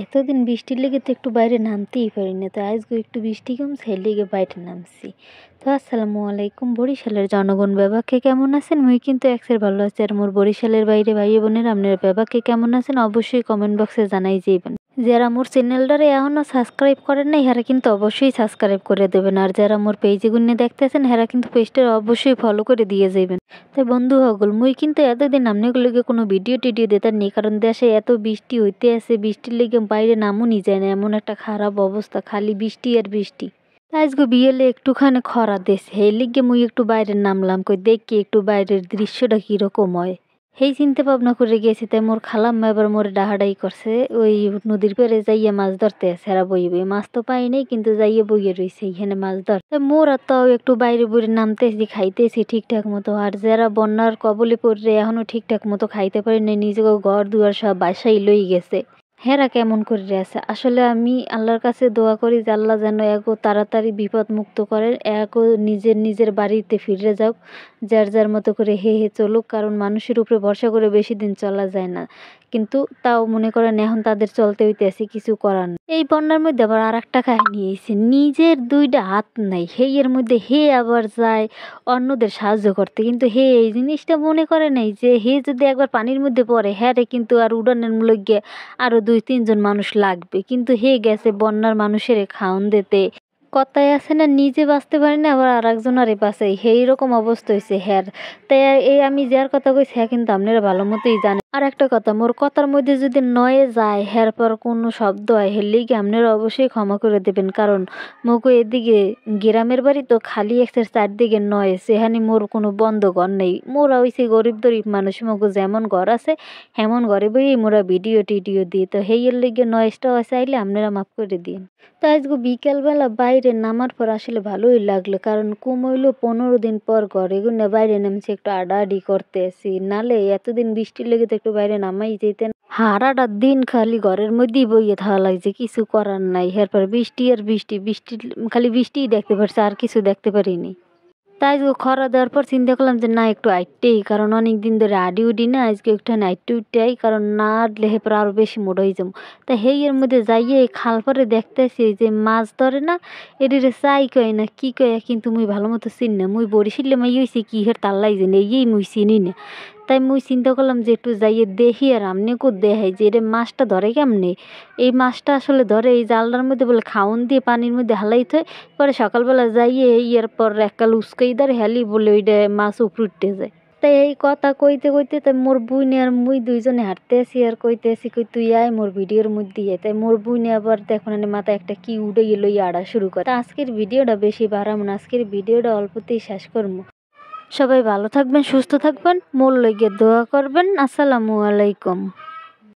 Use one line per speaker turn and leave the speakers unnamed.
এতদিন বৃষ্টির লেগে তো একটু বাইরে নামতেই পারি না, তো আজকে একটু বৃষ্টি কমছে এর লেগে বাইরে নামছি। তো আসসালামু আলাইকুম বরিশালের জনগণ, ব্যাপাকে কেমন আছেন? মুই কিন্তু একসের ভালো আছি। আর মোর বরিশালের বাইরে ভাই বোনের আপনার ব্যাপাকে কেমন আছেন অবশ্যই কমেন্ট বক্সে জানাই যাইবেন। যারা মোর চ্যানেলটারে এখনও সাবস্ক্রাইব করেন নাই হেরা কিন্তু অবশ্যই সাবস্ক্রাইব করে দেবেন। আর যারা মোর পেজে গুনে দেখতেছেন হেরা কিন্তু পেজটা অবশ্যই ফলো করে দিয়ে যাইবেন। তাই বন্ধু হগল মুই কিন্তু এতদিন আপনাগুলোকে কোনো ভিডিও টিডিও দিতাম নি, কারণ দেশে এত বৃষ্টি হইতে আছে, বৃষ্টির লেগে বাইরে নামুনি যায় না, এমন একটা খারাপ অবস্থা, খালি বৃষ্টি আর বৃষ্টি। আজকে বিয়েলে একটুখানি খরা দেশে এই লিগে মুই একটু বাইরে নামলাম, কই দেখি একটু বাইরের দৃশ্যটা কিরকম হয়। সেই চিন্তা ভাবনা করে গেছি। তাই মোর খালাম্মা এবার মোরে ডাহাডাই করছে, ওই নদীর পাড়ে যাইয়া মাছ ধরতে আছে। এরা বইয়ে বই মাছ তো পাই নাই, কিন্তু যাইয়া বইয়ে রয়েছে এইখানে মাছ ধর। মোর আর তাও একটু বাইরে বইরে নামতেছি, খাইতেছি ঠিকঠাক মতো। আর যারা বন্যার কবলে পড়ে এখনো ঠিকঠাক মতো খাইতে পারে না, নিজেকে ঘর দুয়ার সব বাসায় লই গেছে, হেরা কেমন করে আছে। আসলে আমি আল্লাহর কাছে দোয়া করি যে আল্লাহ যেন এগো তাড়াতাড়ি বিপদ মুক্ত করেন, এগো নিজের নিজের বাড়িতে ফিরে যাও, যার যার মতো করে হে হে চলুক। কারণ মানুষের উপরে ভরসা করে বেশি দিন চলা যায় না, কিন্তু তাও মনে করেন এখন তাদের চলতে হইতেছে, কিছু করার নেই। এই বন্যার মধ্যে আবার আর একটা কাহিনী হয়েছে, নিজের দুইটা হাত নাই সেই এর মধ্যে হে আবার যায় অন্যদের সাহায্য করতে, কিন্তু হে এই জিনিসটা মনে করে নাই যে হে যদি একবার পানির মধ্যে পড়ে হ্যাঁ রে কিন্তু আর উড়ানের মূল্য গিয়ে আরো 2-3 জন মানুষ লাগবে, কিন্তু হে গেছে বন্যার মানুষের খাওন দিতে। কথায় আছে না, নিজে বাঁচতে পারি না আবার আর একজনারে বাঁচাই, সেই রকম অবস্থা হয়েছে হ্যার। তাই এই আমি যার কথা কইছি হ্যাঁ কিন্তু আপনারা ভালো মতোই জানেন। আর একটা কথা, মোর কথার মধ্যে যদি নয়ে যায় হ্যার পর কোনো শব্দ হয় হেললেই কি আপনারা অবশ্যই ক্ষমা করে দেবেন। কারণ মোকে এদিকে গ্রামের বাড়ি তো খালি একসের চারদিকে নয়, সেখানে মোর কোনো বন্ধ ঘর নেই। মোরা হইছে গরিব দরিব মানুষ, মোকে যেমন ঘর আছে হেমন ঘরে বইয়ে মোরা ভিডিও টিডিও দিই, তো হেইয়ের লেগে নয়েজটা চাইলে আপনারা মাফ করে দিন। তো আজকে বিকেলবেলা বাইরে নামার পর আসলে ভালোই লাগলো, কারণ কম হইলো 15 দিন পর ঘরে গুনে বাইরে নামছি, একটু আডাআডি করতে আসি। নালে এতদিন বৃষ্টির লেগে তো একটু বাইরে নামাই যেতেন। সারাটা দিন খালি ঘরের মধ্যেই বইয়ে থাকা লাগছে, কিছু করার নাই। এরপর বৃষ্টি আর বৃষ্টি, বৃষ্টি খালি বৃষ্টিই দেখতে পারছি, আর কিছু দেখতে পারিনি। তাই আজকে খরা দেওয়ার পর চিন্তা করলাম যে না একটু আইটেই, কারণ অনেক দিন ধরে আডি উডি না, আজকে একটু আইটে উঠতেই, কারণ না আডলে হেপর আরও বেশি মোটা হয়ে যাবো। তা হেই এর মধ্যে যাইয়ে এই খাল পরে দেখতেছি যে মাছ ধরে না, এটিরে চাই কয় না কি কয়, কিন্তু মুই ভালো মতো চিনি না। মুই বরিশালে মাই হয়েছি কি হের তাল্লাই জানি, এই মুই চিনি না। তাই মুই চিন্তা করলাম যে একটু যাইয়ে দেখি আর আমনেকেও দেখাই যে এটা মাছটা ধরে কেমনে। এই মাছটা আসলে ধরে এই জালটার মধ্যে বলে খাওন দিয়ে পানির মধ্যে হালাইতে হয়, পরে সকালবেলা যাইয়ে এরপর এককাল উস্কাই দাঁড় হেলি বলে ওইটা মাছ উপরে উঠতে যায়। তাই এই কথা কইতে কইতে তাই মোর বুইনে আর মুই দুইজনে হাঁটতে আসি আর কইতে আসি, কই তুই আয় মোর ভিডিওর মধ্যে আয়। তাই মোর বুইনে আবার দেখুন মাথায় একটা কি উড়ে লইয়া আড়া শুরু করে। তা আজকের ভিডিওটা বেশি বাড়াবো না, আজকের ভিডিওটা অল্পতেই শেষ করবো। সবাই ভালো থাকবেন, সুস্থ থাকবেন, মোর লইগে দোয়া করবেন। আসসালামু আলাইকুম।